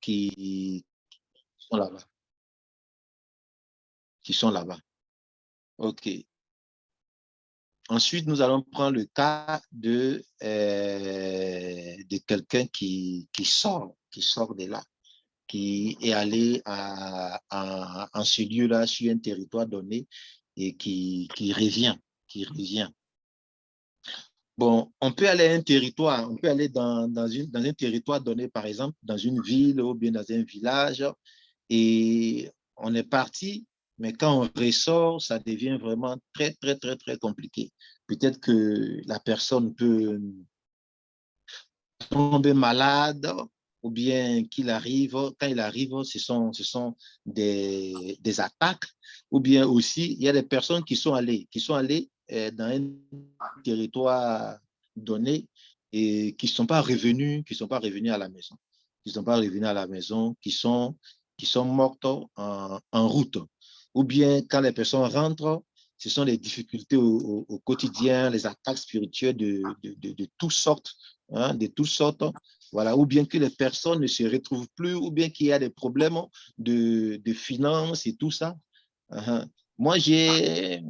qui sont là-bas. Qui sont là-bas. OK. Ensuite, nous allons prendre le cas de quelqu'un qui sort de là, qui est allé en ce lieu-là, sur un territoire donné, et qui revient. Bon, on peut aller à un territoire, on peut aller dans un territoire donné, par exemple, dans une ville ou bien dans un village, et on est parti, mais quand on ressort, ça devient vraiment très, très, très, très compliqué. Peut-être que la personne peut tomber malade, ou bien quand il arrive, ce sont des attaques, ou bien aussi, il y a des personnes qui sont allées dans un territoire donné et qui ne sont pas revenus, à la maison, qui sont mortes en route. Ou bien quand les personnes rentrent, ce sont les difficultés au quotidien, les attaques spirituelles de toutes sortes, hein, de toutes sortes. Voilà, ou bien que les personnes ne se retrouvent plus, ou bien qu'il y a des problèmes de finances et tout ça. Uh-huh. Moi, j'ai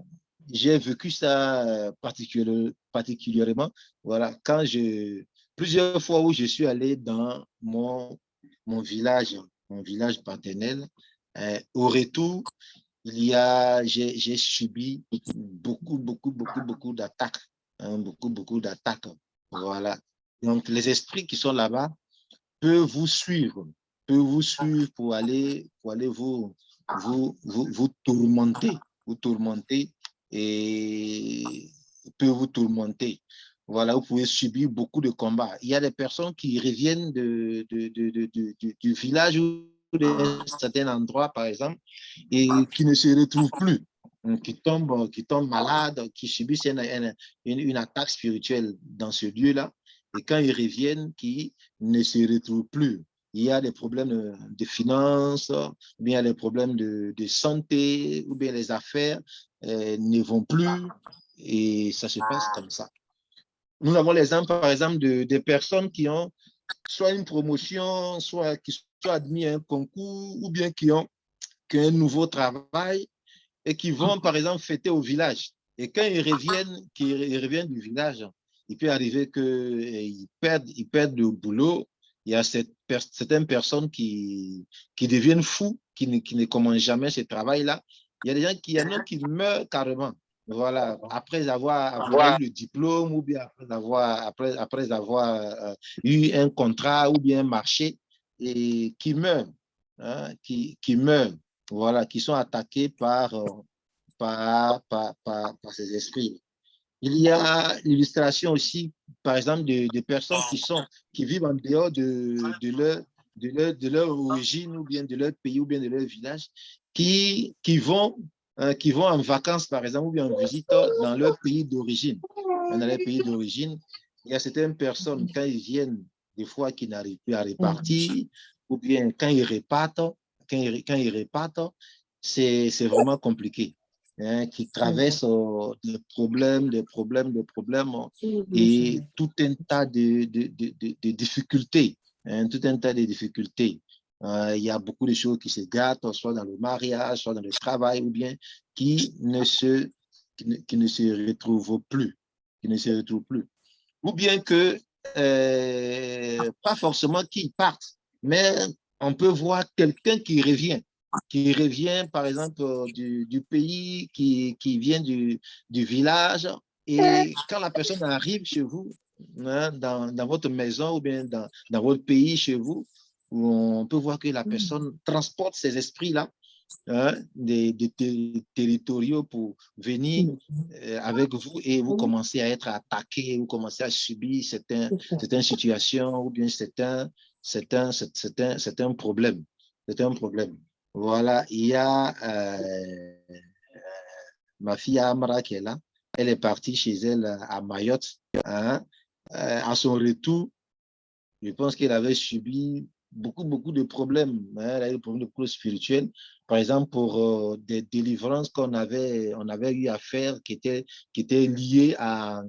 vécu ça particulièrement. Voilà, plusieurs fois où je suis allé dans mon village paternel, au retour, j'ai subi beaucoup d'attaques, hein, beaucoup d'attaques. Voilà. Donc, les esprits qui sont là-bas peuvent vous suivre, pour aller vous tourmenter et peut vous tourmenter. Voilà, vous pouvez subir beaucoup de combats. Il y a des personnes qui reviennent du village ou d'un certain endroit, par exemple, et qui ne se retrouvent plus, qui tombent malades, qui subissent une attaque spirituelle dans ce lieu-là, et quand ils reviennent, qui ne se retrouvent plus. Il y a des problèmes de finances, ou bien des problèmes de santé, ou bien les affaires ne vont plus, et ça se passe comme ça. Nous avons l'exemple, par exemple, de personnes qui ont soit une promotion, soit qui sont admis à un concours, ou bien qui ont un nouveau travail et qui vont, par exemple, fêter au village. Et quand ils reviennent du village, il peut arriver qu'ils perdent le boulot. Il y a certaines personnes qui deviennent fous, qui ne commencent jamais ce travail-là. Il y a des gens il y en a qui meurent carrément. Voilà, après avoir eu le diplôme, ou bien après avoir eu un contrat ou bien un marché, et qui meurent, hein, qui meurent, voilà, qui sont attaqués par ces esprits. Il y a l'illustration aussi, par exemple, de personnes qui vivent en dehors de leur origine, ou bien de leur pays, ou bien de leur village, qui vont en vacances, par exemple, ou bien en visite dans leur pays d'origine. Dans leur pays d'origine, il y a certaines personnes, quand ils viennent, des fois, qui n'arrivent plus à repartir, ou bien quand ils repartent, c'est vraiment compliqué, hein, qui traversent des problèmes, et tout un tas de difficultés, hein, tout un tas de difficultés. Il y a beaucoup de choses qui se gâtent, soit dans le mariage, soit dans le travail, ou bien qui ne se retrouvent plus, Ou bien que, pas forcément qu'ils partent, mais on peut voir quelqu'un qui revient, par exemple, du pays, qui vient du village. Et quand la personne arrive chez vous, hein, dans votre maison, ou bien dans votre pays, chez vous, on peut voir que la personne transporte ces esprits-là, hein, des territoriaux, pour venir avec vous, et vous commencez à être attaqué, vous commencez à subir certaines situations, ou bien c'est un problème. C'est un problème. Voilà, il y a ma fille Amra qui est là. Elle est partie chez elle à Mayotte, hein. À son retour, je pense qu'elle avait subi beaucoup de problèmes, hein. Elle a eu des problèmes spirituels. Par exemple, pour des délivrances on avait eu à faire, qui étaient liées à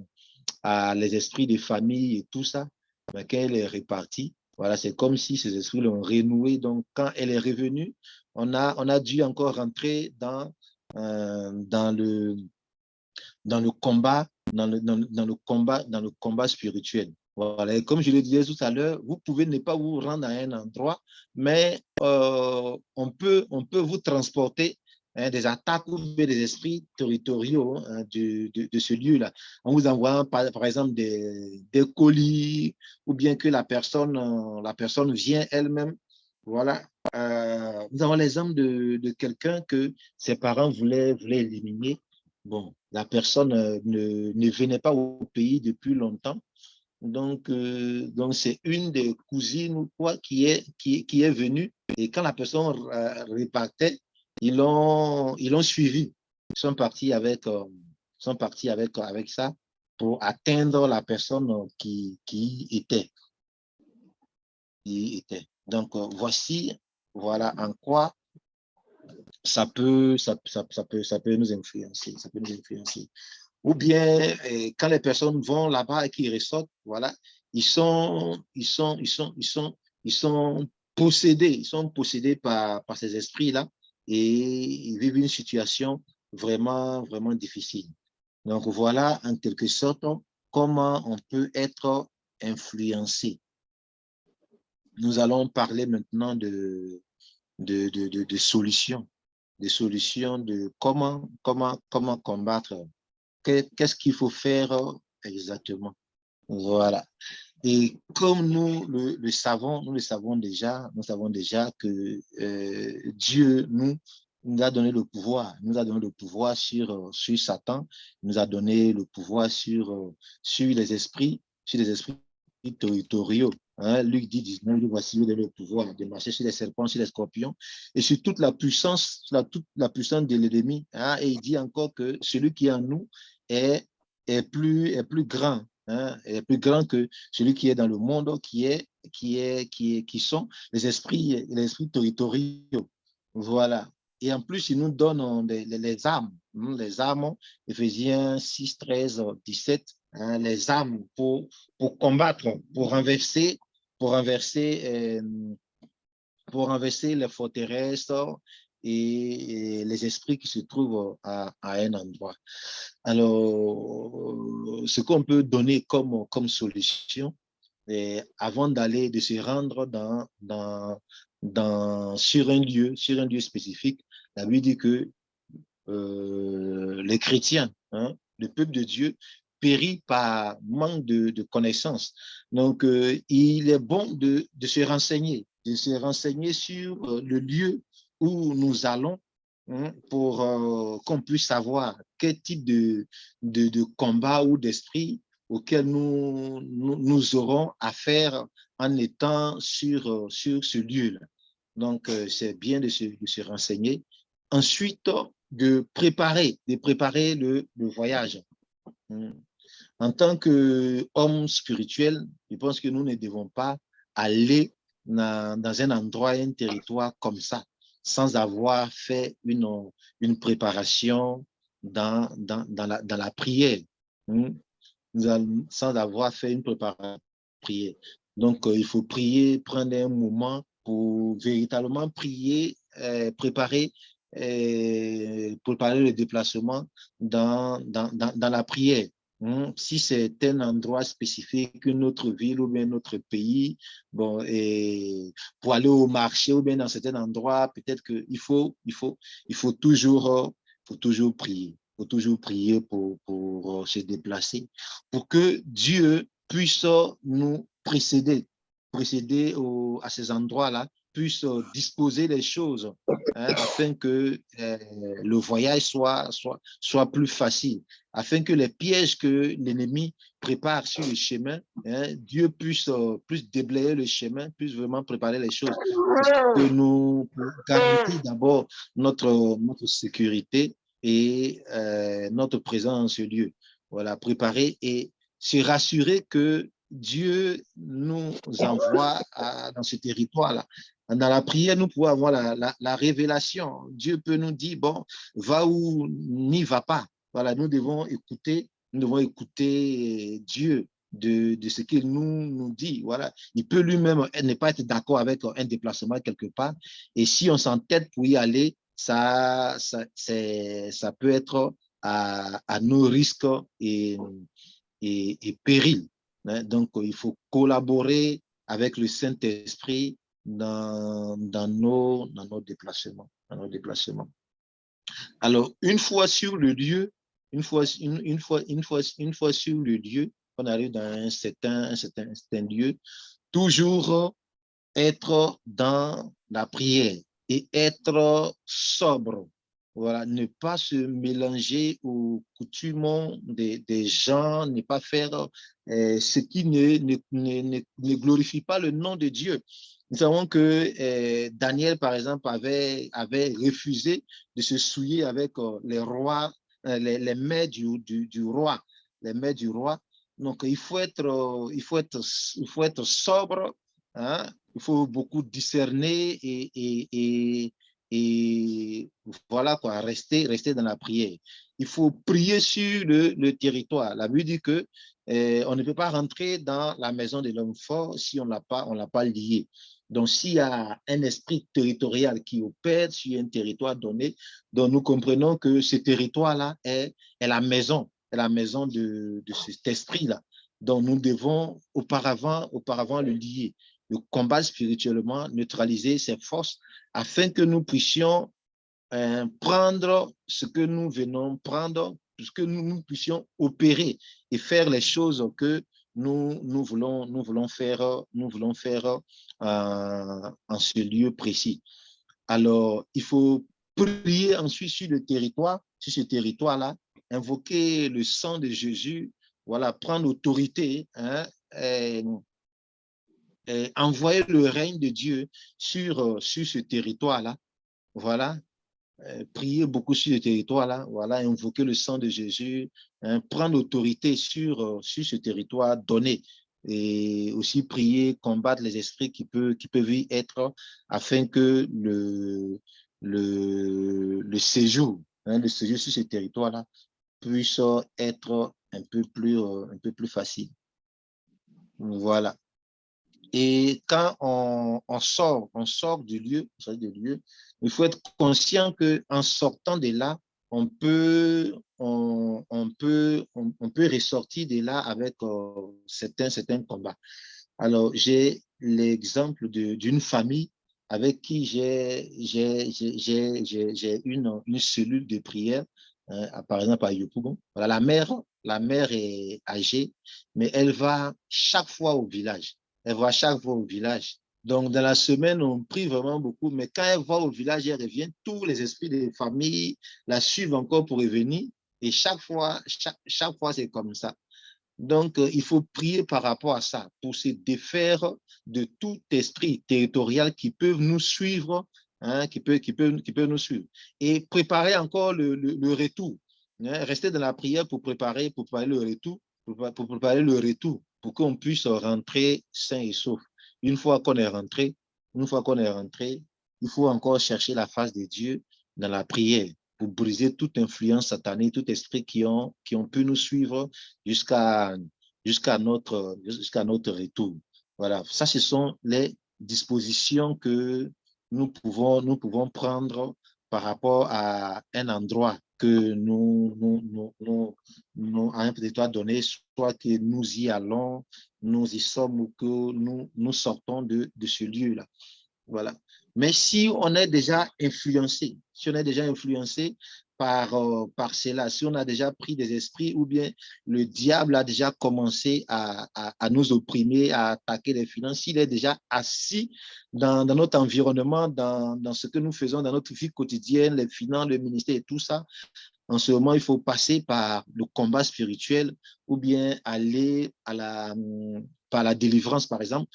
les esprits des familles et tout ça. Mais quand elle est repartie, Voilà, c'est comme si ces esprits l'ont renoué. Donc, quand elle est revenue, on a dû encore rentrer dans le combat, dans le combat spirituel. Voilà. Et comme je le disais tout à l'heure, vous pouvez ne pas vous rendre à un endroit, mais on peut vous transporter des attaques ou des esprits territoriaux de ce lieu-là, en vous envoyant par exemple des colis, ou bien que la personne vient elle-même. Voilà. Nous avons l'exemple de quelqu'un que ses parents voulaient éliminer. Bon, la personne ne venait pas au pays depuis longtemps. Donc c'est une des cousines ou quoi qui est venue. Et quand la personne repartait, ils l'ont suivi. Ils sont partis avec ça pour atteindre la personne qui était. Donc, voici, voilà en quoi ça peut nous influencer. Ça peut nous influencer. Ou bien, quand les personnes vont là-bas et qu'ils ressortent, voilà, ils sont possédés. Ils sont possédés par ces esprits-là et ils vivent une situation vraiment, vraiment difficile. Donc, voilà, en quelque sorte, comment on peut être influencé. Nous allons parler maintenant de solutions, de comment combattre. Qu'est-ce qu'il faut faire exactement? Voilà. Et comme nous le savons déjà que Dieu nous a donné le pouvoir, sur Satan, nous a donné le pouvoir sur les esprits territoriaux. Hein, Luc 10, 19, lui voici le pouvoir de marcher sur les serpents, sur les scorpions, et sur toute la puissance, toute la puissance de l'ennemi. Hein, et il dit encore que celui qui est en nous est plus grand, hein, est plus grand que celui qui est dans le monde, qui sont les esprits territoriaux. Voilà. Et en plus, il nous donne les armes, les armes, Éphésiens 6, 13, 17, hein, les armes pour combattre, pour renverser, pour renverser les forteresses et les esprits qui se trouvent à un endroit. Alors, ce qu'on peut donner comme solution, avant de se rendre sur un lieu spécifique, la Bible dit que les chrétiens, hein, le peuple de Dieu, périt par manque de connaissances. Donc, il est bon de se renseigner sur le lieu où nous allons, hein, pour qu'on puisse savoir quel type de combat ou d'esprit auquel nous aurons affaire en étant sur ce lieu-là. Donc, c'est bien de se renseigner. Ensuite, de préparer le voyage. En tant qu'homme spirituel, je pense que nous ne devons pas aller dans un endroit, un territoire comme ça, sans avoir fait une préparation dans la prière. Sans avoir fait une préparation de prière. Donc, il faut prier, prendre un moment pour véritablement prier, préparer le déplacement dans la prière. Si c'est un endroit spécifique, une autre ville ou bien un autre pays, bon, et pour aller au marché ou bien dans certains endroits, peut-être qu'il faut toujours prier. Il faut toujours prier pour se déplacer, pour que Dieu puisse nous précéder à ces endroits-là, puisse disposer les choses, hein, afin que le voyage soit plus facile, afin que les pièges que l'ennemi prépare sur le chemin, hein, Dieu puisse déblayer le chemin, puisse vraiment préparer les choses pour que nous garantir d'abord notre sécurité et notre présence dans ce lieu. Voilà, préparer et se rassurer que Dieu nous envoie dans ce territoire-là. Dans la prière, nous pouvons avoir la révélation. Dieu peut nous dire, bon, va ou n'y va pas. Voilà, nous devons écouter Dieu. de ce qu'il nous dit. Voilà. Il peut lui-même ne pas être d'accord avec un déplacement quelque part. Et si on s'entête pour y aller, ça peut être à nos risques et périls. Hein. Donc, il faut collaborer avec le Saint-Esprit dans nos déplacements. Dans nos déplacements. Alors, une fois sur le lieu, une fois sur le lieu, on arrive dans un certain lieu, toujours être dans la prière et être sobre. Voilà, ne pas se mélanger aux coutumes des gens, ne pas faire ce qui ne glorifie pas le nom de Dieu. Nous savons que Daniel, par exemple, avait refusé de se souiller avec les rois, les mets du roi, les mets du roi. Donc, il faut être sobre, hein? Il faut beaucoup discerner et voilà quoi, rester dans la prière. Il faut prier sur le territoire. La Bible dit que on ne peut pas rentrer dans la maison de l'homme fort si on l'a pas lié. Donc, s'il y a un esprit territorial qui opère sur un territoire donné, donc nous comprenons que ce territoire-là est la maison de cet esprit-là. Donc, nous devons auparavant le lier, le combat spirituellement, neutraliser ses forces afin que nous puissions prendre ce que nous venons prendre, que nous puissions opérer et faire les choses que nous voulons faire en ce lieu précis. Alors, il faut prier ensuite sur le territoire, sur ce territoire-là, invoquer le sang de Jésus, voilà, prendre autorité, hein, envoyer le règne de Dieu sur ce territoire-là, voilà, prier beaucoup sur le territoire-là, voilà, invoquer le sang de Jésus, hein, prendre autorité sur ce territoire donné et aussi prier, combattre les esprits qui peuvent y être afin que le séjour, hein, le séjour sur ce territoire-là puisse être un peu plus facile. Voilà. Et quand on sort du lieu, il faut être conscient qu'en sortant de là, on peut ressortir de là avec certains combats. Alors, j'ai l'exemple d'une famille avec qui j'ai une cellule de prière, par exemple à Yopougon. Voilà, la mère est âgée, mais elle va chaque fois au village. Elle va chaque fois au village. Donc, dans la semaine, on prie vraiment beaucoup, mais quand elle va au village, elle revient, tous les esprits de famille la suivent encore pour revenir. Et chaque fois, c'est comme ça. Donc, il faut prier par rapport à ça pour se défaire de tout esprit territorial qui peut nous suivre, hein, qui peut nous suivre. Et préparer encore le retour. Hein, rester dans la prière pour préparer le retour, pour préparer le retour, pour qu'on puisse rentrer sain et sauf. Une fois qu'on est rentré, il faut encore chercher la face de Dieu dans la prière pour briser toute influence satanique, tout esprit qui ont pu nous suivre jusqu'à notre retour. Voilà, ça, ce sont les dispositions que nous pouvons prendre par rapport à un endroit que à un territoire donné, soit que nous y allons, nous y sommes ou que nous sortons de ce lieu-là. Voilà. Mais si on est déjà influencé, par cela, si on a déjà pris des esprits ou bien le diable a déjà commencé à nous opprimer, à attaquer les finances, s'il est déjà assis dans notre environnement, dans ce que nous faisons dans notre vie quotidienne, les finances, le ministère et tout ça, en ce moment, il faut passer par le combat spirituel ou bien aller par la délivrance, par exemple,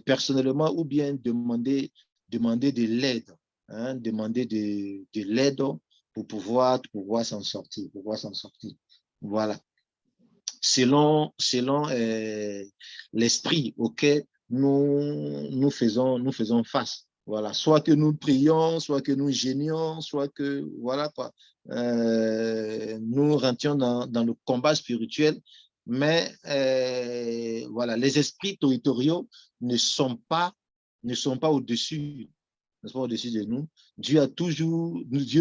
personnellement, ou bien demander de l'aide, hein, demander de l'aide pour pouvoir s'en sortir, Voilà. Selon l'esprit auquel nous faisons face. Voilà, soit que nous prions, soit que nous gênions, soit que, voilà quoi, nous rentrions dans le combat spirituel mais voilà, les esprits territoriaux ne sont pas au-dessus, n'est-ce pas, au-dessus de nous. Dieu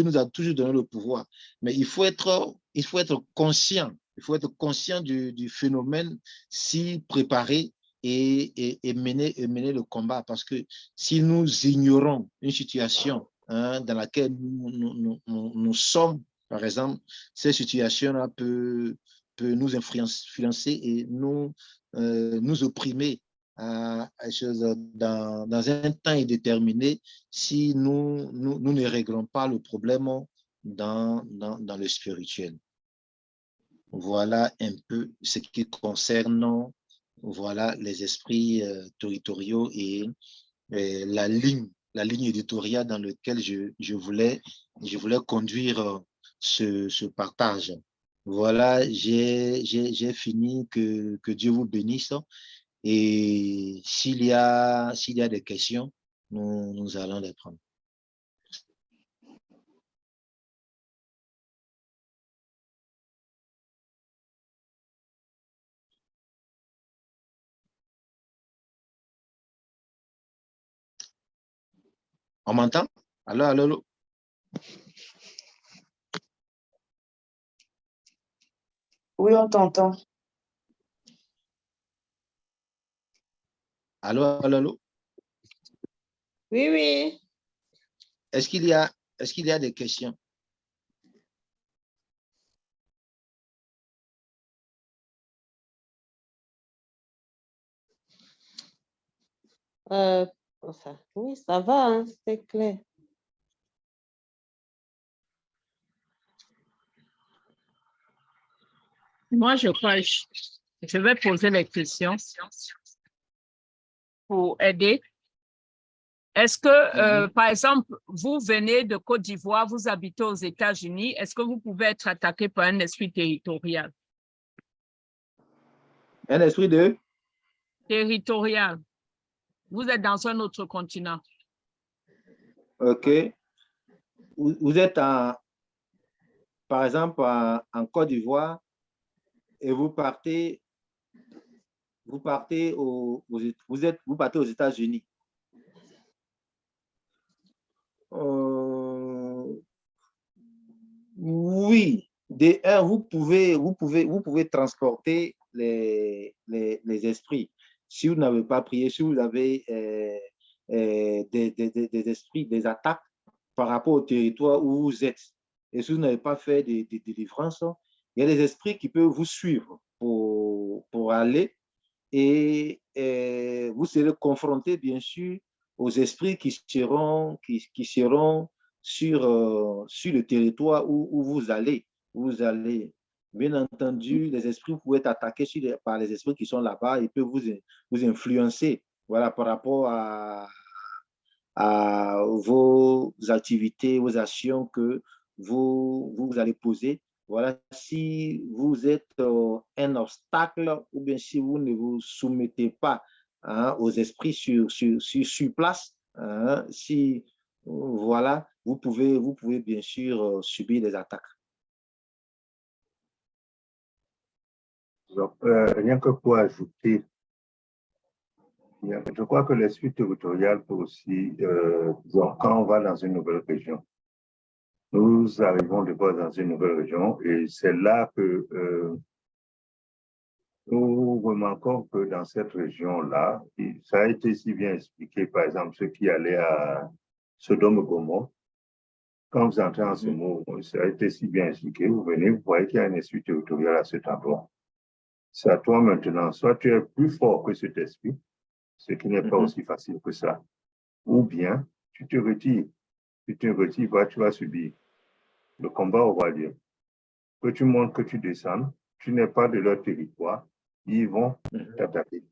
nous a toujours donné le pouvoir, mais il faut être conscient. Il faut être conscient du phénomène, s'y préparer et mener le combat. Parce que si nous ignorons une situation dans laquelle nous sommes, par exemple, cette situation-là peut nous influencer et nous opprimer dans un temps indéterminé si nous ne réglons pas le problème dans le spirituel. Voilà un peu ce qui concerne voilà, les esprits territoriaux et la ligne éditoriale dans laquelle je voulais conduire ce partage. Voilà, j'ai fini, que Dieu vous bénisse. Et s'il y a des questions, nous allons les prendre. On m'entend? Allô, allô, allô? Oui, on t'entend. Allô, allô, allô? Oui, oui. Est-ce qu'il y a des questions? Oui, ça va, hein, c'est clair. Moi, je crois, je vais poser les questions pour aider. Est-ce que, par exemple, vous venez de Côte d'Ivoire, vous habitez aux États-Unis, est-ce que vous pouvez être attaqué par un esprit territorial? Un esprit de? Territorial. Vous êtes dans un autre continent. OK. Vous êtes, par exemple, en Côte d'Ivoire et vous partez aux États-Unis. Oui, vous pouvez transporter les esprits. Si vous n'avez pas prié, si vous avez des esprits, des attaques par rapport au territoire où vous êtes, et si vous n'avez pas fait des délivrances, il y a des esprits qui peuvent vous suivre pour aller et vous serez confronté, bien sûr, aux esprits qui seront sur le territoire où vous allez. Bien entendu, les esprits, vous pouvez être attaqués par les esprits qui sont là-bas. Ils peuvent vous influencer, voilà, par rapport à vos activités, vos actions que vous allez poser. Voilà, si vous êtes un obstacle ou bien si vous ne vous soumettez pas aux esprits sur place, si voilà, vous pouvez bien sûr subir des attaques. Donc, rien que pour ajouter, je crois que l'esprit territorial peut aussi, quand on va dans une nouvelle région, nous arrivons de fois dans une nouvelle région et c'est là que nous remarquons que dans cette région-là, ça a été si bien expliqué, par exemple, ceux qui allaient à Sodome et Gomorrhe, quand vous entrez en ce mot, ça a été si bien expliqué, vous venez, vous voyez qu'il y a un esprit territorial à cet endroit. C'est à toi maintenant, soit tu es plus fort que cet esprit, ce qui n'est pas aussi facile que ça, ou bien tu te retires, tu vas subir. Le combat aura lieu. Que tu montres que tu descends, tu n'es pas de leur territoire, ils vont t'attaquer.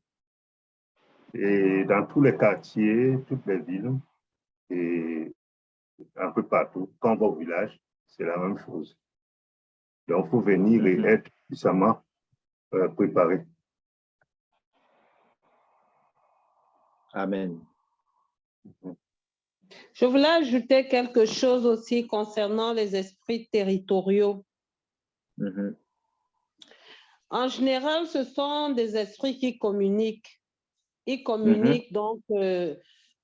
Et dans tous les quartiers, toutes les villes, et un peu partout, quand on va au village, c'est la même chose. Donc, il faut venir et être puissamment préparé. Amen. Je voulais ajouter quelque chose aussi concernant les esprits territoriaux. En général, ce sont des esprits qui communiquent. Ils communiquent, donc,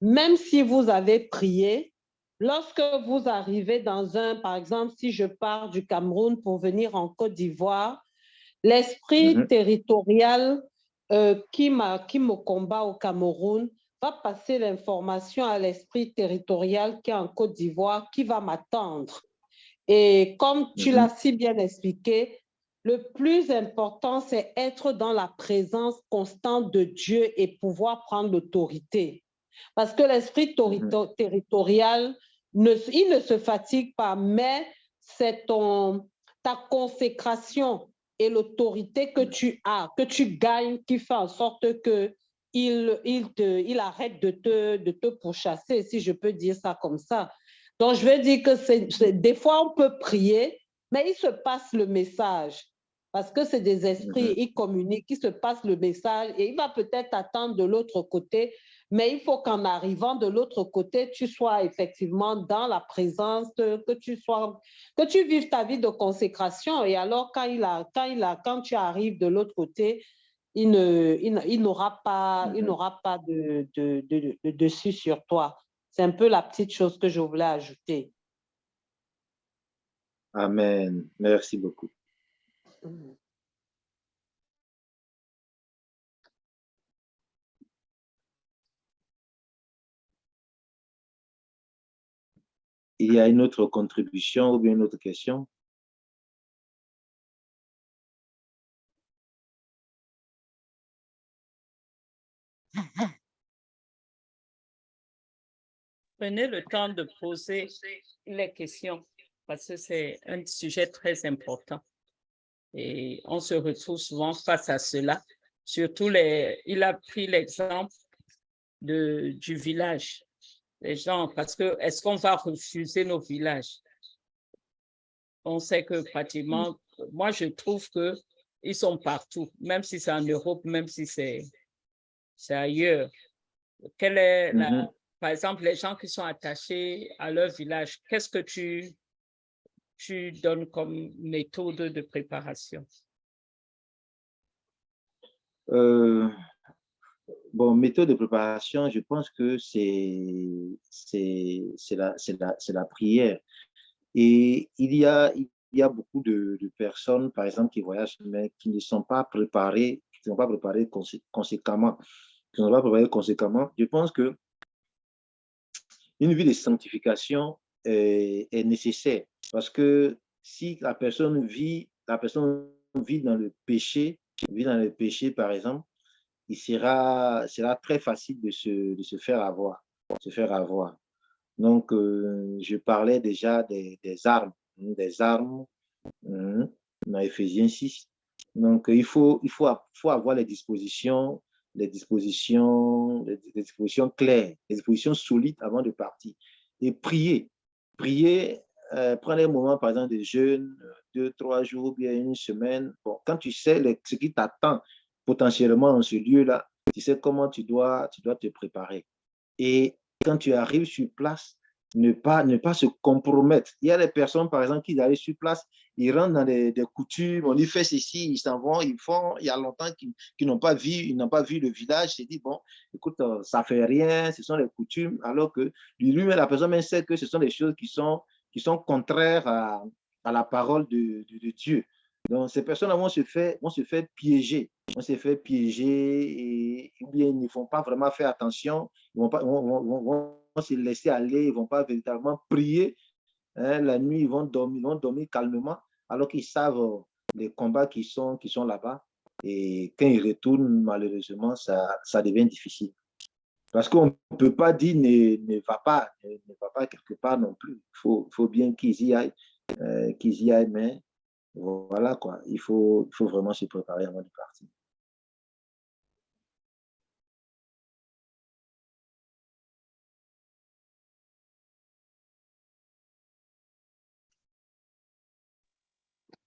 même si vous avez prié, lorsque vous arrivez dans un, par exemple, si je pars du Cameroun pour venir en Côte d'Ivoire, l'esprit territorial qui me combat au Cameroun va passer l'information à l'esprit territorial qui est en Côte d'Ivoire, qui va m'attendre. Et comme tu l'as si bien expliqué, le plus important, c'est être dans la présence constante de Dieu et pouvoir prendre l'autorité. Parce que l'esprit territorial, il ne se fatigue pas, mais c'est ta consécration et l'autorité que tu as, que tu gagnes, qui fait en sorte que il arrête de te pourchasser, si je peux dire ça comme ça. Donc, je veux dire que des fois, on peut prier, mais il se passe le message. Parce que c'est des esprits, ils communiquent, ils se passent le message et il va peut-être attendre de l'autre côté, mais il faut qu'en arrivant de l'autre côté, tu sois effectivement dans la présence, que tu vives ta vie de consécration. Et alors, quand tu arrives de l'autre côté, il n'aura pas de dessus sur toi. C'est un peu la petite chose que je voulais ajouter. Amen. Merci beaucoup. Il y a une autre contribution ou bien une autre question? Prenez le temps de poser les questions parce que c'est un sujet très important. Et on se retrouve souvent face à cela. Surtout, il a pris l'exemple du village. Les gens, parce que est-ce qu'on va refuser nos villages? On sait que pratiquement, moi je trouve qu'ils sont partout, même si c'est en Europe, même si c'est ailleurs. Quelle est par exemple, les gens qui sont attachés à leur village, qu'est-ce que tu donnes comme méthode de préparation? Bon, méthode de préparation, je pense que c'est la prière. Et il y a beaucoup de personnes, par exemple, qui voyagent, mais qui ne sont pas préparées, conséquemment. Je pense que une vie de sanctification est nécessaire parce que si la personne vit dans le péché, par exemple, il sera très facile de se faire avoir. Donc, je parlais déjà des armes, dans Éphésiens 6. Donc, il faut avoir les dispositions claires, les dispositions solides avant de partir. Et prier, prendre un moment, par exemple, de jeûne, 2-3 jours, bien une semaine. Bon, quand tu sais ce qui t'attend potentiellement dans ce lieu-là, tu sais comment tu dois te préparer. Et quand tu arrives sur place, ne pas se compromettre. Il y a des personnes, par exemple, qui arrivent sur place, ils rentrent dans des coutumes, on lui fait ceci, ils s'en vont, ils font, il y a longtemps qu'ils n'ont pas vu le village, ils se disent, bon, écoute, ça fait rien, ce sont les coutumes, alors que lui-même, la personne même sait que ce sont des choses qui sont contraires à la parole de Dieu. Donc, ces personnes-là vont se faire piéger. On s'est fait piéger ou bien ils ne font pas vraiment faire attention, ils vont se laisser aller, ils ne vont pas véritablement prier. Hein, la nuit, ils vont dormir calmement, alors qu'ils savent les combats qui sont là-bas. Et quand ils retournent, malheureusement, ça devient difficile. Parce qu'on ne peut pas dire ne va pas quelque part non plus. Il faut bien qu'ils y aillent, mais voilà quoi. Il faut vraiment se préparer avant de partir.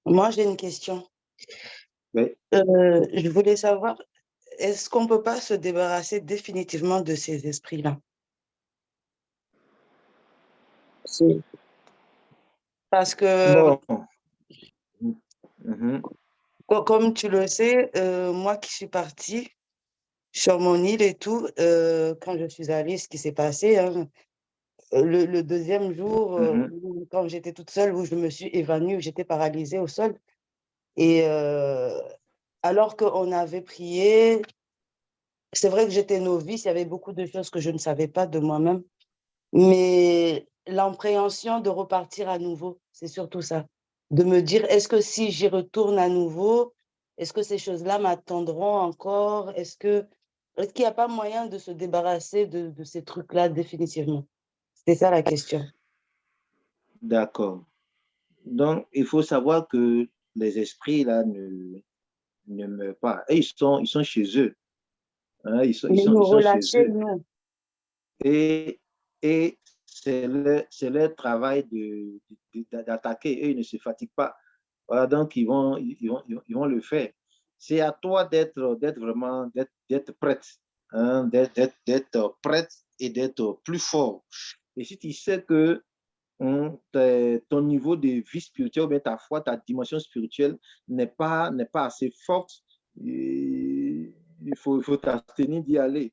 Moi, j'ai une question. Oui. Je voulais savoir, est-ce qu'on ne peut pas se débarrasser définitivement de ces esprits-là? Parce que Bon. Comme tu le sais, moi qui suis partie sur mon île et tout, quand je suis allée, ce qui s'est passé, hein, le deuxième jour, quand j'étais toute seule, où je me suis évanouie, où j'étais paralysée au sol. Et alors qu'on avait prié, c'est vrai que j'étais novice, il y avait beaucoup de choses que je ne savais pas de moi-même, mais l'appréhension de repartir à nouveau, c'est surtout ça. De me dire, est-ce que si j'y retourne à nouveau, est-ce que ces choses-là m'attendront encore? Est-ce qu'il n'y a pas moyen de se débarrasser de ces trucs-là définitivement? C'est ça la question. D'accord. Donc, il faut savoir que les esprits, là, ne meurent pas. Et ils sont chez eux. Hein, Mais nous ils sont chez relâcher, eux. non. Et, et c'est leur travail d'attaquer. Eux, ils ne se fatiguent pas. Voilà, donc, ils vont le faire. C'est à toi d'être vraiment, d'être prête, hein, d'être prête et d'être plus fort. Et si tu sais que ton niveau de vie spirituelle, ou bien ta foi, ta dimension spirituelle n'est pas assez forte, il faut t'abstenir d'y aller.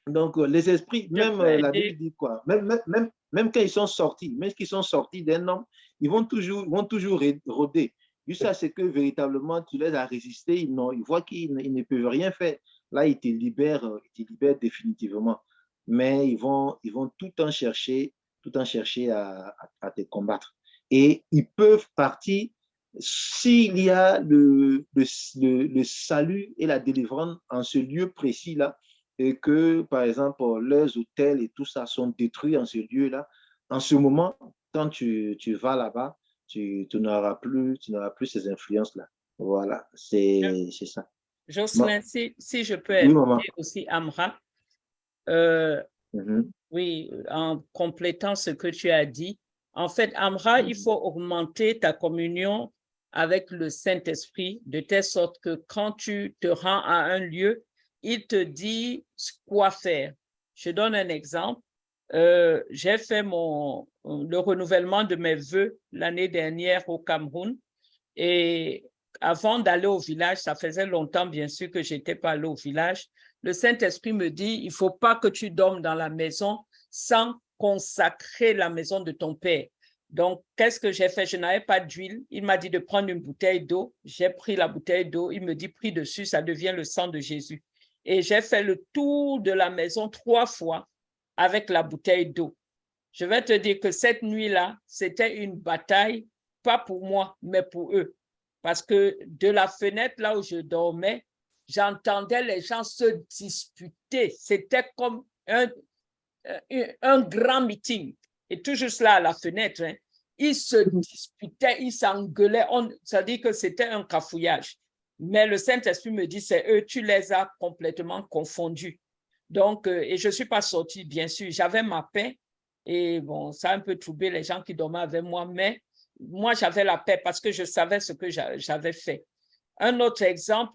Donc, les esprits, Je même peux la Bible aider. dit quoi? Même quand ils sont sortis, même qu'ils sont sortis d'un homme, ils vont toujours rôder. Jusqu'à ce que véritablement tu les as résistés, ils voient qu'ils ne peuvent rien faire. Là, ils te libèrent définitivement. Mais ils vont tout en chercher à te combattre. Et ils peuvent partir s'il y a le salut et la délivrance en ce lieu précis-là, et que, par exemple, leurs hôtels et tout ça sont détruits en ce lieu-là, en ce moment, quand tu vas là-bas, tu n'auras plus ces influences-là. Voilà, c'est ça. Jocelyn, si je peux Oui, maman. aider aussi Amra, euh, Mhm. oui, en complétant ce que tu as dit, en fait, Amra, il faut augmenter ta communion avec le Saint-Esprit de telle sorte que quand tu te rends à un lieu, il te dit quoi faire. Je donne un exemple. J'ai fait le renouvellement de mes vœux l'année dernière au Cameroun et avant d'aller au village, ça faisait longtemps bien sûr que je n'étais pas allée au village, le Saint-Esprit me dit, il ne faut pas que tu dormes dans la maison sans consacrer la maison de ton père. Donc, qu'est-ce que j'ai fait? Je n'avais pas d'huile. Il m'a dit de prendre une bouteille d'eau. J'ai pris la bouteille d'eau. Il me dit, prie dessus, ça devient le sang de Jésus. Et j'ai fait le tour de la maison 3 fois avec la bouteille d'eau. Je vais te dire que cette nuit-là, c'était une bataille, pas pour moi, mais pour eux. Parce que de la fenêtre là où je dormais, j'entendais les gens se disputer. C'était comme un grand meeting. Et tout juste là à la fenêtre, hein, ils se disputaient, ils s'engueulaient. Ça dit que c'était un cafouillage. Mais le Saint-Esprit me dit, c'est eux, tu les as complètement confondus. Donc, et je ne suis pas sortie, bien sûr. J'avais ma paix. Et bon, ça a un peu troublé les gens qui dormaient avec moi, mais moi, j'avais la paix parce que je savais ce que j'avais fait. Un autre exemple,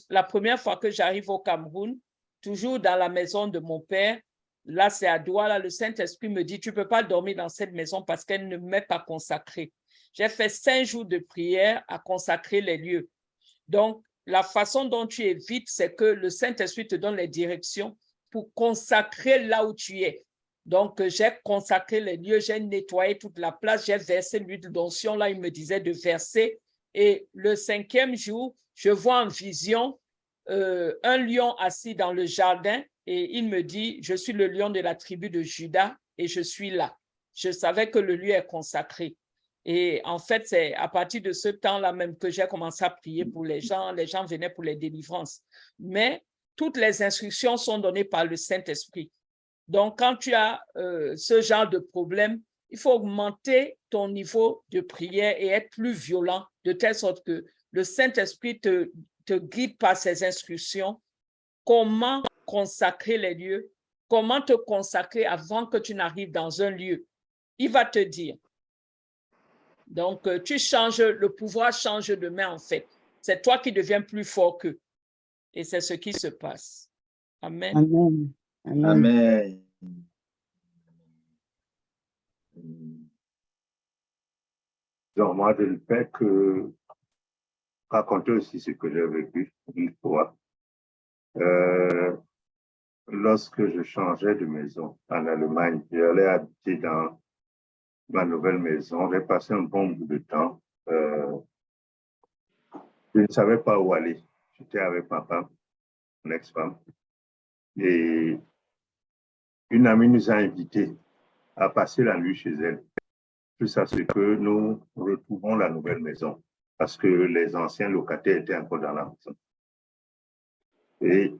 la première fois que j'arrive au Cameroun, toujours dans la maison de mon père, là c'est à Douala, le Saint-Esprit me dit, tu ne peux pas dormir dans cette maison parce qu'elle ne m'est pas consacrée. J'ai fait 5 jours de prière à consacrer les lieux. Donc, la façon dont tu évites, c'est que le Saint-Esprit te donne les directions pour consacrer là où tu es. Donc, j'ai consacré les lieux, j'ai nettoyé toute la place, j'ai versé l'huile d'onction. Là, il me disait de verser. Et le 5e jour, je vois en vision un lion assis dans le jardin et il me dit, je suis le lion de la tribu de Juda et je suis là. Je savais que le lieu est consacré. Et en fait, c'est à partir de ce temps-là même que j'ai commencé à prier pour les gens. Les gens venaient pour les délivrances. Mais toutes les instructions sont données par le Saint-Esprit. Donc, quand tu as ce genre de problème, il faut augmenter ton niveau de prière et être plus violent, de telle sorte que le Saint-Esprit te guide par ses instructions. Comment consacrer les lieux, comment te consacrer avant que tu n'arrives dans un lieu. Il va te dire. Donc, tu changes, le pouvoir change de main en fait. C'est toi qui deviens plus fort qu'eux. Et c'est ce qui se passe. Amen. Amen. Amen. Amen. Donc, moi, je le fais que raconter aussi ce que j'ai vécu une fois. Lorsque je changeais de maison en Allemagne, j'allais habiter dans ma nouvelle maison. J'ai passé un bon bout de temps. Je ne savais pas où aller. J'étais avec ma femme, mon ex-femme. Et une amie nous a invités à passer la nuit chez elle, jusqu'à ce que nous retrouvons la nouvelle maison, parce que les anciens locataires étaient encore dans la maison. Et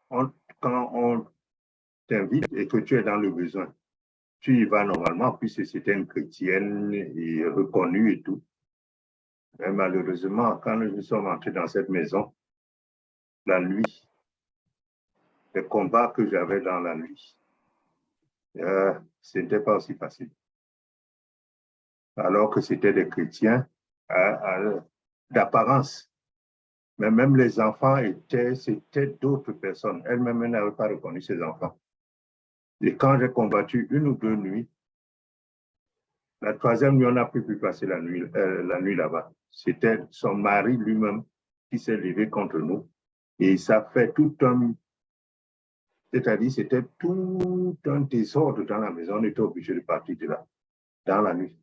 quand on t'invite et que tu es dans le besoin, tu y vas normalement, puisque c'était une chrétienne et reconnue et tout. Mais malheureusement, quand nous sommes entrés dans cette maison, la nuit, les combats que j'avais dans la nuit, ce n'était pas aussi facile. Alors que c'était des chrétiens d'apparence. Mais même les enfants c'était d'autres personnes. Elle-même n'avait pas reconnu ses enfants. Et quand j'ai combattu une ou deux nuits, la troisième nuit, on n'a plus pu passer la nuit là-bas. C'était son mari lui-même qui s'est levé contre nous. Et ça fait tout un... C'est-à-dire, c'était tout un désordre dans la maison. On était obligé de partir de là, dans la nuit.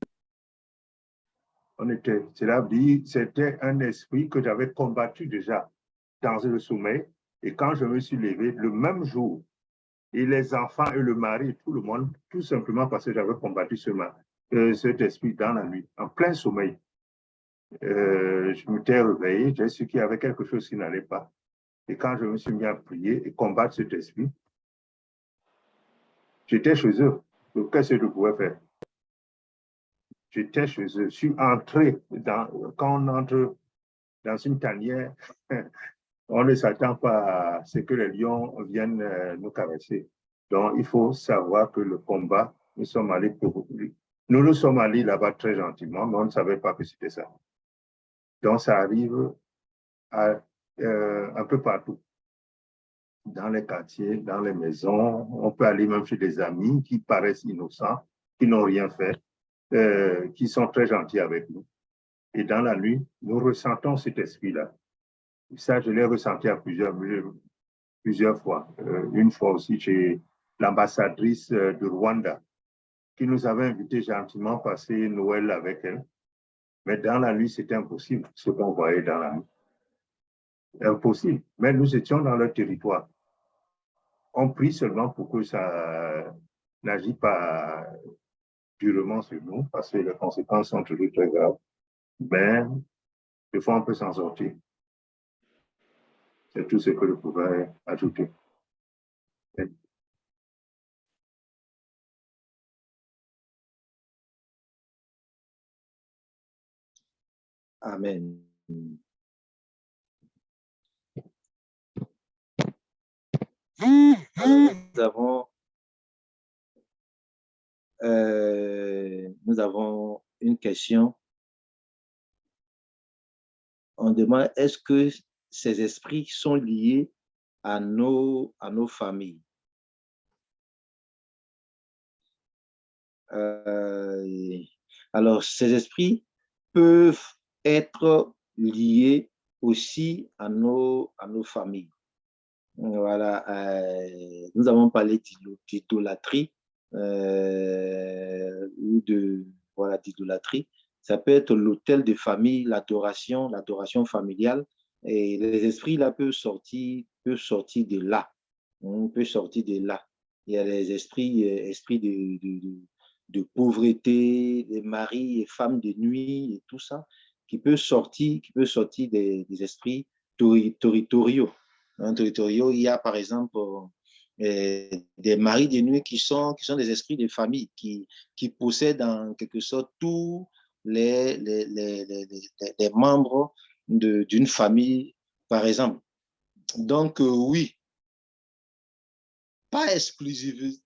Cela veut dire, c'était un esprit que j'avais combattu déjà dans le sommeil. Et quand je me suis levé, le même jour, et les enfants et le mari, tout le monde, tout simplement parce que j'avais combattu cet esprit dans la nuit, en plein sommeil. Je m'étais réveillé, j'ai su qu'il y avait quelque chose qui n'allait pas. Et quand je me suis mis à prier et combattre cet esprit, j'étais chez eux. Donc, qu'est-ce que je pouvais faire? J'étais chez eux. Je suis entré quand on entre dans une tanière, on ne s'attend pas à ce que les lions viennent nous caresser. Donc, il faut savoir que le combat, nous sommes allés nous sommes allés là-bas très gentiment, mais on ne savait pas que c'était ça. Donc, ça arrive un peu partout. Dans les quartiers, dans les maisons, on peut aller même chez des amis qui paraissent innocents, qui n'ont rien fait, qui sont très gentils avec nous. Et dans la nuit, nous ressentons cet esprit-là. Ça, je l'ai ressenti à plusieurs fois. Une fois aussi chez l'ambassadrice de Rwanda, qui nous avait invités gentiment à passer Noël avec elle. Mais dans la nuit, c'était impossible, ce qu'on voyait dans la nuit. Impossible. Mais nous étions dans leur territoire. On prie seulement pour que ça n'agit pas durement sur nous, parce que les conséquences sont toujours très graves. Mais des fois, on peut s'en sortir. C'est tout ce que je pouvais ajouter. Amen. Alors, nous avons une question. On demande, est-ce que ces esprits sont liés à nos familles? Alors, ces esprits peuvent être liés aussi à nos familles. Voilà, nous avons parlé d'idolâtrie ou d'idolâtrie. Ça peut être l'autel de famille, l'adoration familiale. Et les esprits là peuvent sortir de là. On peut sortir de là. Il y a les esprits de pauvreté, des maris et femmes de nuit et tout ça, qui peut sortir des esprits territoriaux. Territoriaux, il y a par exemple des maris de nuit qui sont des esprits de famille, qui possèdent en quelque sorte tous les membres d'une famille, par exemple. Donc, oui, pas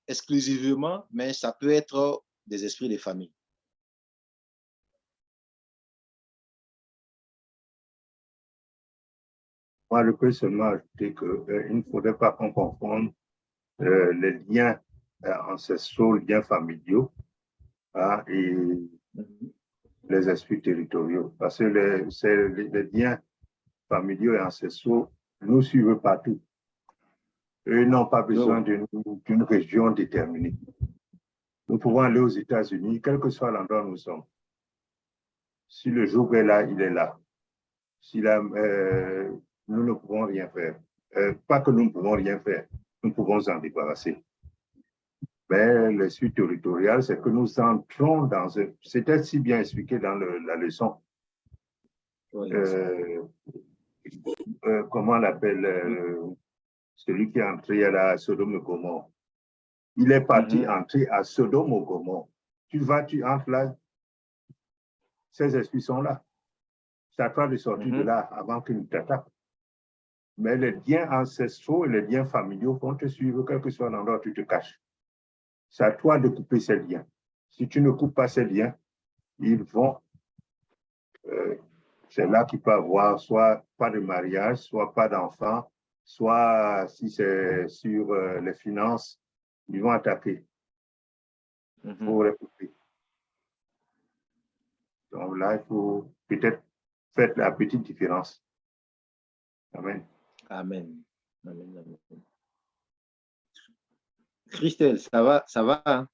exclusivement, mais ça peut être des esprits de famille. Moi, je peux seulement ajouter qu'il ne faudrait pas qu'on confonde les liens ancestraux, les liens familiaux, et les esprits territoriaux. Parce que les liens familiaux et ancestraux nous suivent partout. Eux n'ont pas besoin d'une région déterminée. Nous pouvons aller aux États-Unis, quel que soit l'endroit où nous sommes. Si le jour est là, il est là. Si nous ne pouvons rien faire. Pas que nous ne pouvons rien faire, nous pouvons en débarrasser. Mais l'esprit territorial, c'est que nous entrons dans un... C'était si bien expliqué dans la leçon. Oui. Comment on l'appelle celui qui est entré à la Sodome et Gomorrhe. Il est parti entrer à Sodome et Gomorrhe. Tu entres là, ces esprits sont là. C'est à toi de sortir de là avant qu'ils ne t'attaquent. Mais les liens ancestraux et les liens familiaux vont te suivre, quel que soit l'endroit où tu te caches. C'est à toi de couper ces liens. Si tu ne coupes pas ces liens, ils vont... c'est là qu'il peut y avoir soit pas de mariage, soit pas d'enfant, soit si c'est sur les finances, ils vont attaquer pour les couper. Donc là, il faut peut-être faire la petite différence. Amen. Amen. Amen. Amen. Christelle, ça va? Ça va? Hein?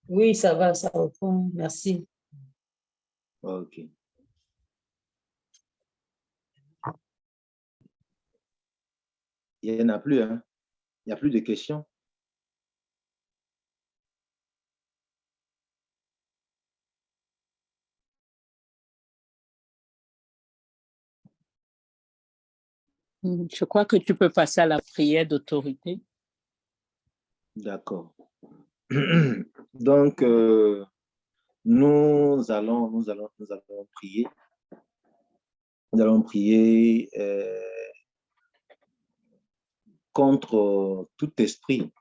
Oui, ça va fond. Merci. Ok. Il n'y en a plus, hein? Il n'y a plus de questions? Je crois que tu peux passer à la prière d'autorité. D'accord. Donc, nous allons prier. Nous allons prier contre tout esprit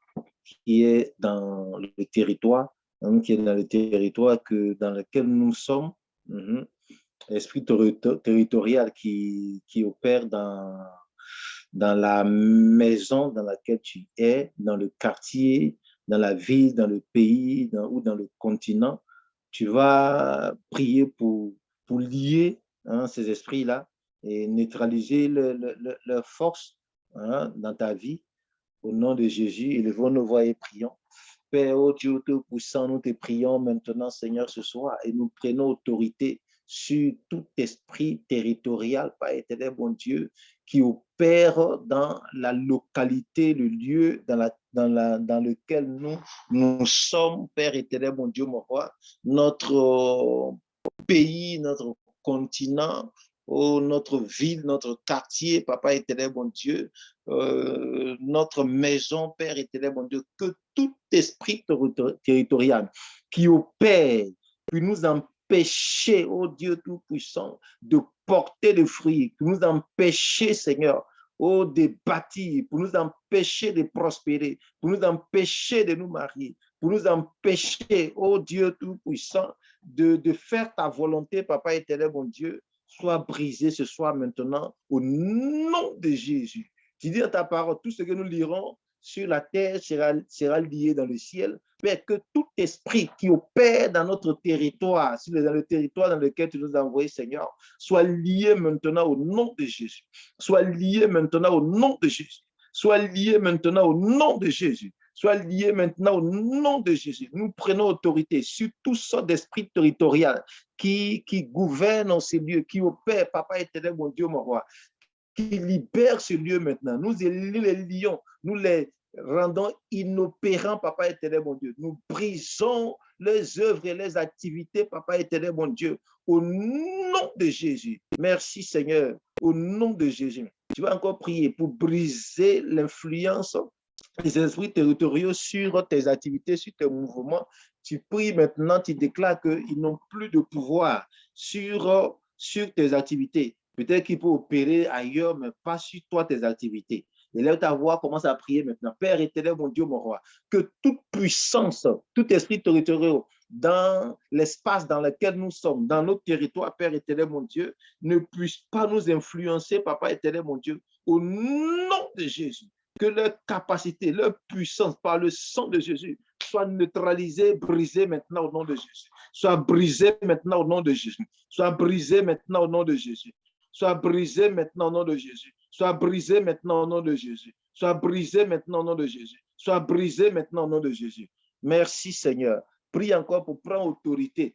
qui est dans le territoire, dans lequel nous sommes, esprit territorial qui opère dans la maison dans laquelle tu es, dans le quartier, dans la ville, dans le pays ou dans le continent. Tu vas prier pour lier ces esprits-là et neutraliser leur force dans ta vie. Au nom de Jésus, élevons nos voix et prions. Père, oh Dieu Tout-Puissant, nous te prions maintenant, Seigneur, ce soir, et nous prenons autorité sur tout esprit territorial, Père éternel, bon Dieu, qui opère dans la localité, le lieu dans lequel nous sommes, Père éternel, bon Dieu, mon roi, notre pays, notre continent, notre ville, notre quartier, Papa éternel, bon Dieu, notre maison, Père éternel, mon Dieu, que tout esprit territorial qui opère, qui nous empêcher, oh Dieu Tout-Puissant, de porter des fruits, qui nous empêcher, Seigneur, oh, de bâtir, pour nous empêcher de prospérer, pour nous empêcher de nous marier, pour nous empêcher, oh Dieu Tout-Puissant, de faire ta volonté, Papa éternel, mon Dieu, soit brisé ce soir maintenant, au nom de Jésus. Tu dis dans ta parole, tout ce que nous lirons sur la terre sera lié dans le ciel, mais que tout esprit qui opère dans notre territoire, dans le territoire dans lequel tu nous as envoyés, Seigneur, soit lié maintenant au nom de Jésus. Soit lié maintenant au nom de Jésus. Soit lié maintenant au nom de Jésus. Soit lié maintenant au nom de Jésus. Nous prenons autorité sur toutes sortes d'esprits territoriaux qui gouvernent ces lieux, qui opèrent, Papa éternel, mon Dieu, mon roi, qui libèrent ce lieu maintenant. Nous les lions, nous les rendons inopérants, Papa éternel, mon Dieu. Nous brisons les œuvres et les activités, Papa éternel, mon Dieu, au nom de Jésus. Merci, Seigneur, au nom de Jésus. Tu vas encore prier pour briser l'influence des esprits territoriaux sur tes activités, sur tes mouvements. Tu pries maintenant, tu déclares qu'ils n'ont plus de pouvoir sur tes activités. Peut-être qu'il peut opérer ailleurs, mais pas sur toi, tes activités. Élève ta voix, commence à prier maintenant. Père éternel, mon Dieu, mon roi, que toute puissance, tout esprit territorial dans l'espace dans lequel nous sommes, dans notre territoire, Père éternel, mon Dieu, ne puisse pas nous influencer, Papa éternel, mon Dieu, au nom de Jésus. que leur capacité, leur puissance par le sang de Jésus soit neutralisée, brisée maintenant au nom de Jésus. Soit brisée maintenant au nom de Jésus. Soit brisée maintenant au nom de Jésus. Soit brisée maintenant au nom de Jésus. Soit brisée maintenant au nom de Jésus. Soit brisée maintenant au nom de Jésus. Soit brisée maintenant au nom de Jésus. Merci Seigneur. Prie encore pour prendre autorité,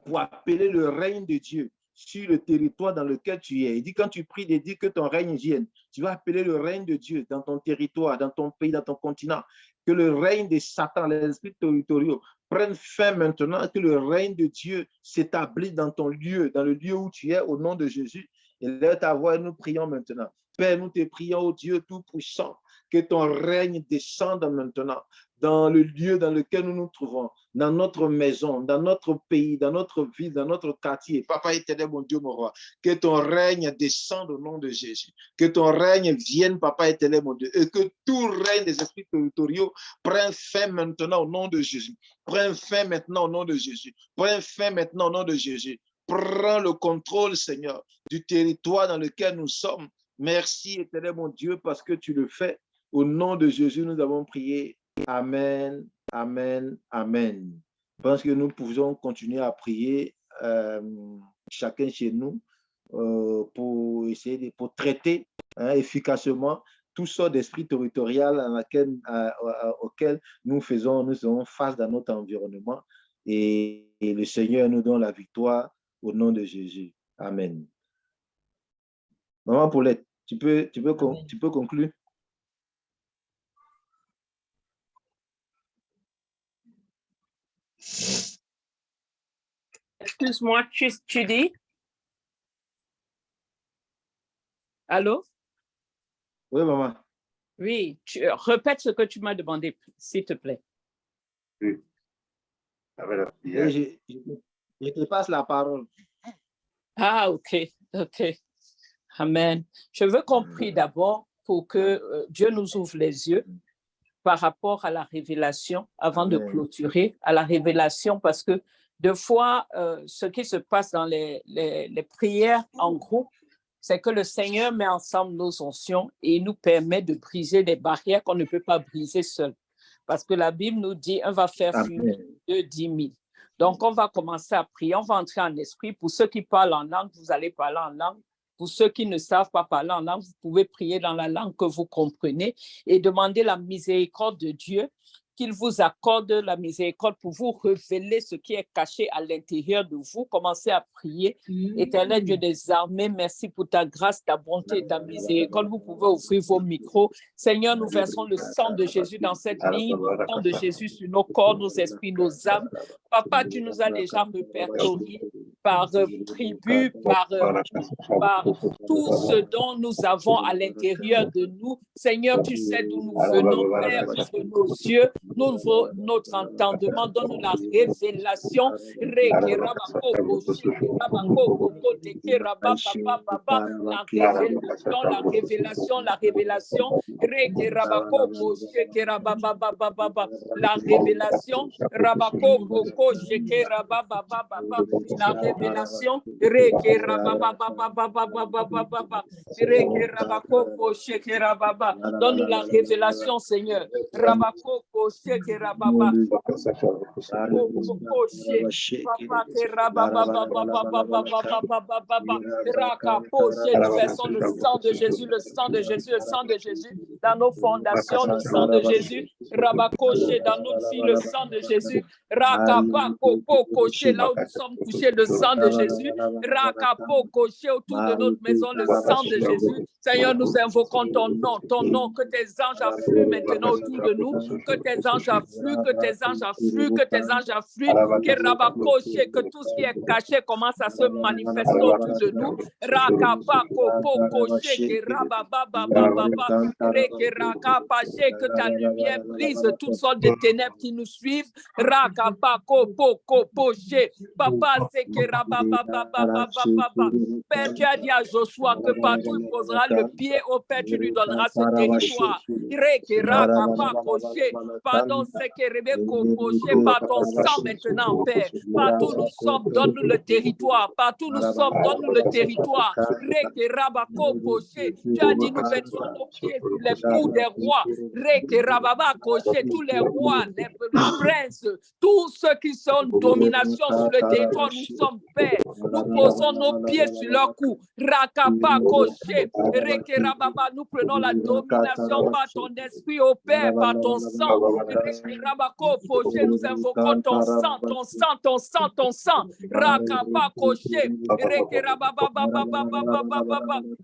pour appeler le règne de Dieu sur le territoire dans lequel tu es. Il dit, quand tu pries, il dit que ton règne vienne. Tu vas appeler le règne de Dieu dans ton territoire, dans ton pays, dans ton continent. Que le règne de Satan, les esprits territoriaux, prenne fin maintenant, que le règne de Dieu s'établisse dans ton lieu, dans le lieu où tu es, au nom de Jésus. Et lève ta voix et nous prions maintenant. Père, nous te prions, ô Dieu Tout-Puissant, que ton règne descende maintenant dans le lieu dans lequel nous nous trouvons, dans notre maison, dans notre pays, dans notre ville, dans notre quartier. Papa éternel, mon Dieu, mon roi, que ton règne descende au nom de Jésus. Que ton règne vienne, Papa éternel, mon Dieu, et que tout règne des esprits territoriaux prenne fin maintenant au nom de Jésus. Prenne fin maintenant au nom de Jésus. Prenne fin maintenant au nom de Jésus. Prends le contrôle, Seigneur, du territoire dans lequel nous sommes. Merci, éternel, mon Dieu, parce que tu le fais. Au nom de Jésus, nous avons prié. Amen, amen, amen. Je pense que nous pouvons continuer à prier chacun chez nous pour essayer pour traiter efficacement toutes sortes d'esprits territoriaux auxquels nous faisons face dans notre environnement. Et le Seigneur nous donne la victoire au nom de Jésus. Amen. Maman Paulette, tu peux conclure? Excuse-moi, tu dis? Allô? Oui, maman. Oui, répète ce que tu m'as demandé, s'il te plaît. Oui. Je te passe la parole. Ah, ok. Amen. Je veux qu'on prie d'abord pour que Dieu nous ouvre les yeux par rapport à la révélation, avant de clôturer, à la révélation, parce que deux fois, ce qui se passe dans les prières en groupe, c'est que le Seigneur met ensemble nos onction et il nous permet de briser des barrières qu'on ne peut pas briser seul. Parce que la Bible nous dit, un va faire fuir 10 000. Donc, on va commencer à prier, on va entrer en esprit. Pour ceux qui parlent en langue, vous allez parler en langue. Pour ceux qui ne savent pas parler en langue, vous pouvez prier dans la langue que vous comprenez et demander la miséricorde de Dieu, qu'il vous accorde la miséricorde pour vous révéler ce qui est caché à l'intérieur de vous. Commencez à prier. Éternel Dieu des armées, merci pour ta grâce, ta bonté et ta miséricorde. Vous pouvez ouvrir vos micros. Seigneur, nous versons le sang de Jésus dans cette ligne, le sang de Jésus sur nos corps, nos esprits, nos âmes. Papa, tu nous as déjà répertoriés par tribu, par tout ce dont nous avons à l'intérieur de nous. Seigneur, tu sais d'où nous venons, Père, ouvre nos yeux, ouvre notre entendement, donne-nous la révélation. La révélation. Donne-nous la révélation, Seigneur. Nous versons le sang de Jésus, le sang de Jésus, le sang de Jésus dans nos fondations, le sang de Jésus. Rabakoché dans notre vie, le sang de Jésus. Rakabakokoché là où nous sommes couchés, le sang de Jésus. Rakapokoché autour de notre maison, le sang de Jésus. Seigneur, nous invoquons ton nom, que tes anges affluent maintenant autour de nous, que tes anges affluent, que tes anges affluent, que tes anges affluent, que tout ce qui est caché commence à se manifester autour de nous. Que ta lumière brise toutes sortes de ténèbres qui nous suivent. Papa, Père, tu as dit à Joshua que partout il posera le pied, au Père, tu lui donneras ce territoire. Pardon, c'est que par ton sang maintenant, Père. Partout nous sommes, donne-nous le territoire. Partout nous sommes, donne-nous le territoire. Tu as dit, nous mettrons nos pieds sur les coups des rois, tous les rois, les princes, tous ceux qui sont en domination sur le territoire, nous sommes pères. Nous posons nos pieds sur leur cou. Rakapa Koché, Rekerababa, nous prenons la domination par ton esprit, au Père, par ton sang. Rekerabako Koché, nous invoquons ton sang, ton sang, ton sang, ton sang. Rakapa Koché, Rekerababa,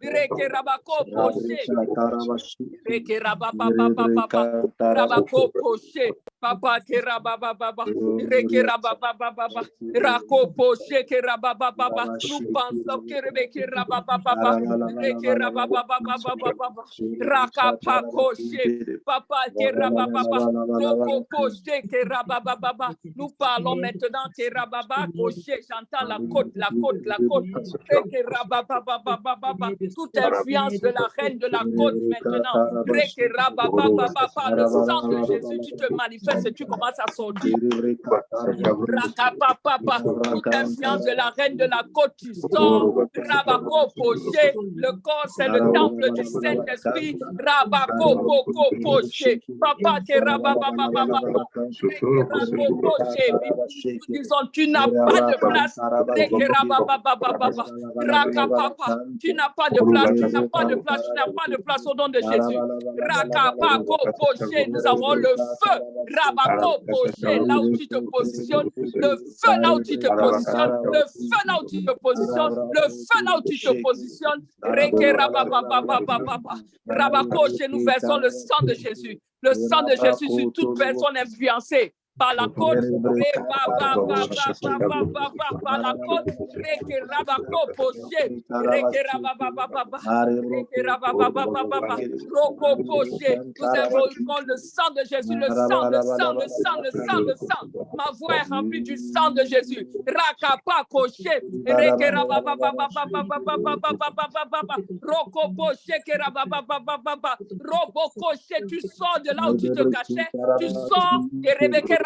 Rekerabako Koché, Rekerababa, Rabako Koché, Papa Kerababa, Rekerababa, Rako Poché Kerababa, nous pensons que Rekerababa, Rekerababa, Rakapa Koché, Papa Kerababa, Roko Poché Kerababa, nous parlons maintenant Kerababa Koché, j'entends la côte, Rekerababa, toute influence de la reine de la côte maintenant, Rekerababa, par le sang de Jésus, tu te manifestes et tu commences à sortir. Rakapapa, toute influence de la reine de la côte, tu sors. Rabako Poché, le corps c'est le temple du Saint-Esprit. Rabako Poko Poché, Papa Kerababa, nous disons, tu n'as pas de place. Rakapapa, tu n'as pas de place, tu n'as pas de place, tu n'as pas de place au nom de Jésus. Rakapako Poché, nous avons le feu. Rabako Poché, là où tu te positionnes, le feu là où tu te positionnes, le feu là où tu te positionnes, le feu là où tu te positionnes. Rabako, chez nous versons le sang de Jésus, le sang de Jésus sur toute personne influencée par la côte, par la côte, nous invoquons le sang de Jésus, le sang. Ma voix est remplie du sang de Jésus. Rakapa koché, tu sors de là où tu te cachais, tu sors et Rebecca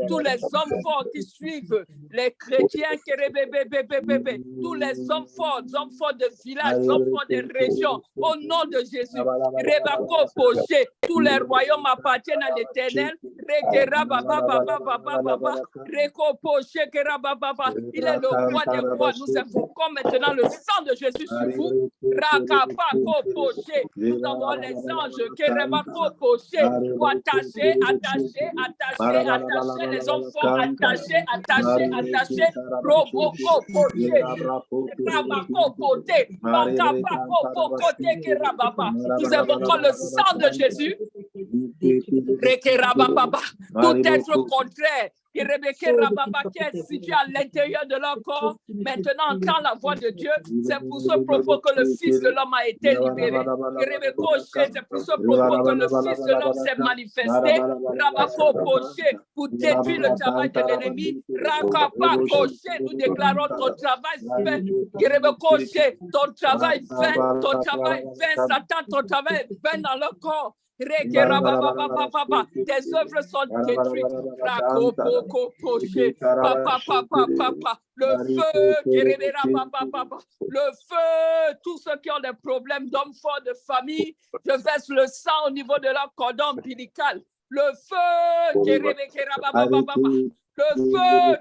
tous les hommes forts qui suivent les chrétiens, tous les hommes forts de villages, hommes forts de régions, au nom de Jésus, tous les royaumes appartiennent à l'Éternel. Il est le roi des rois. Nous invoquons maintenant le sang de Jésus sur vous. Nous avons les anges pour attacher les hommes forts, attacher. Nous invoquons le sang de Jésus. Tout être contraire qui est situé à l'intérieur de leur corps, maintenant entend la voix de Dieu. C'est pour ce propos que le Fils de l'homme a été libéré. C'est pour ce propos que le Fils de l'homme s'est manifesté. Pour détruire le travail de l'ennemi. Nous déclarons ton travail vain. Ton travail vain, Satan, ton travail vain dans leur corps. Tes œuvres sont détruites. Le feu, tous ceux qui ont des problèmes d'hommes forts, de famille, je verse le sang au niveau de leur cordon ombilical. Le feu, le feu,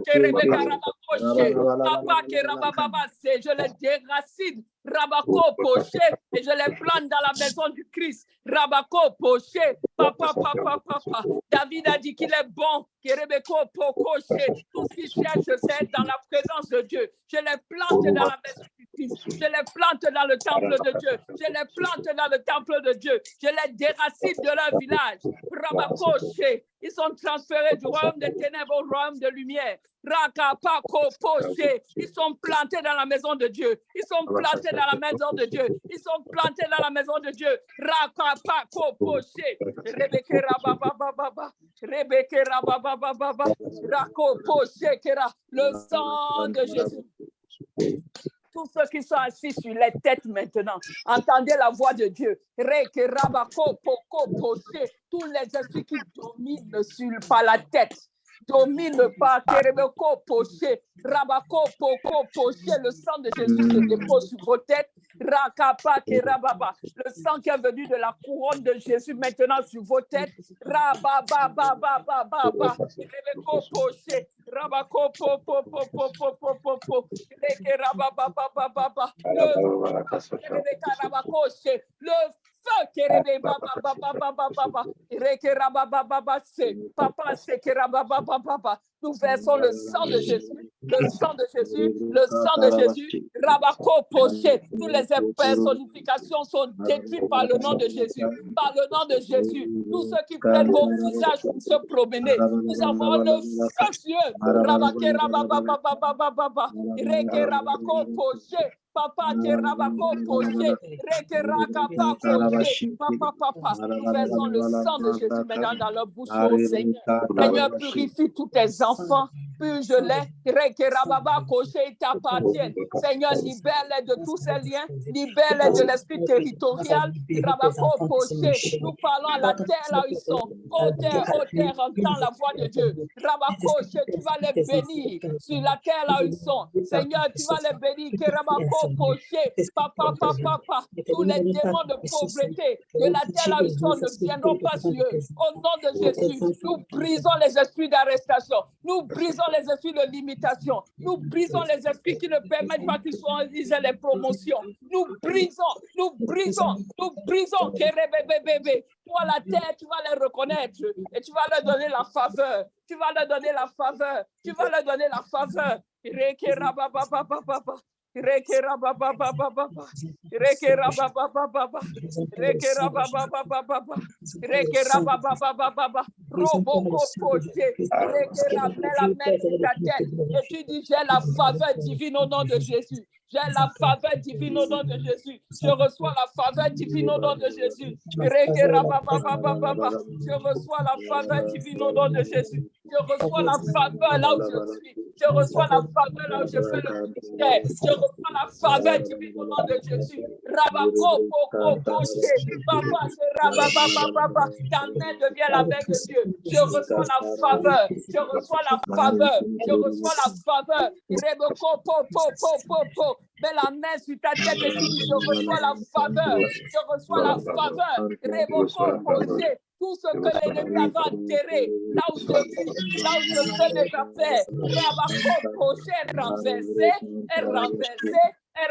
je les déracine. Rabako Poché, et je les plante dans la maison du Christ. Rabako Poché, papa. David a dit qu'il est bon. Tout ce qu'il cherche, c'est dans la présence de Dieu. Je les plante dans la maison du Christ. Je les plante dans le temple de Dieu. Je les plante dans le temple de Dieu. Je les déracine de leur village. Rabako Poché, ils sont transférés du royaume des ténèbres au royaume de lumière. Rakapako Poché, ils sont plantés dans la maison de Dieu. Ils sont plantés dans la maison de Dieu. Ils sont plantés dans la maison de Dieu. Rakapako Poché, Rebeke Rababa, Rako Poché Kera, le sang de Jésus. Tous ceux qui sont assis sur les têtes maintenant, entendez la voix de Dieu. Tous les esprits qui dominent par la tête. domine pas, Kerebeko poché, Rabako poko poché, le sang de Jésus se dépose sur vos têtes, Rakapa Kerababa, le sang qui est venu de la couronne de Jésus maintenant sur vos têtes, Rababa, Kerebeko poché, Rabako popo, Rababa, le feu Kerebe baba papa nous versons le sang de Jésus, le sang de Jésus, le sang de Jésus. Rabako poché, toutes les personnifications sont détruites par le nom de Jésus, par le nom de Jésus. Tous ceux qui prennent vos visages pour se promener, nous avons le feu sur eux. Rabake rababa, Reke rabako poché. Papa, Kerabako, Poché, Rekerakapa, Poché, Papa, nous faisons le sang de Jésus maintenant dans leur bouche, oh Seigneur. Seigneur, purifie tous tes enfants, purge-les, Rekerababa, Poché, ils t'appartiennent. Seigneur, libère-les de tous ces liens, libère-les de l'esprit territorial, Rabako, Poché. Nous parlons à la terre là où ils sont. Ô terre, entends la voix de Dieu. Rabako, tu vas les bénir sur la terre là où ils sont. Seigneur, tu vas les bénir, Kerabako, Poché, papa, tous les démons de pauvreté de la terre là où ils sont ne viendront pas sur eux. Au nom de Jésus, nous brisons les esprits d'arrestation, nous brisons les esprits de limitation, nous brisons les esprits qui ne permettent pas qu'ils soient aient les promotions. Nous brisons, Kérebébébébé. Toi, la terre, tu vas les reconnaître et tu vas leur donner la faveur. Tu vas leur donner la faveur. Rekerabababababa. Roboko poché, la main sur ta tête et tu dis j'ai la faveur divine au nom de Jésus. J'ai la faveur divine au nom de Jésus. Je reçois la faveur divine au nom de Jésus. Je reçois la faveur divine au nom de Jésus. Je reçois la faveur là où je suis. Je reçois la faveur là où je fais le ministère. Je reçois la faveur divine au nom de Jésus. Rabako, poko, poché. Papa, c'est rabababa. Ta main devient la main de Dieu. Je reçois la faveur. Je reçois la faveur. Rebeko, po. Mets la main sur ta tête et tu dis, je reçois la faveur. Rebeko, poché. Tout ce que l'ennemi avait enterré, là où je vis, là où je fais mes affaires, Rabako poché, est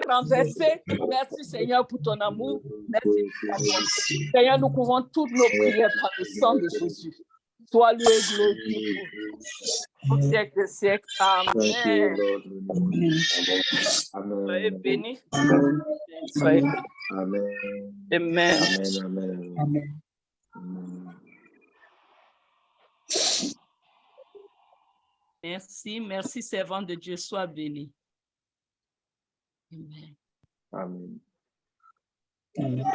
renversé. Merci Seigneur pour ton amour. Merci pour ta bonté. Seigneur, nous couvrons toutes nos prières par le sang de Jésus. Sois loué et glorifié au siècle des siècles. Amen. Soyez bénis. Soyez bénis. Amen. Amen. Merci, servant de Dieu, sois béni. Amen. Amen. Amen.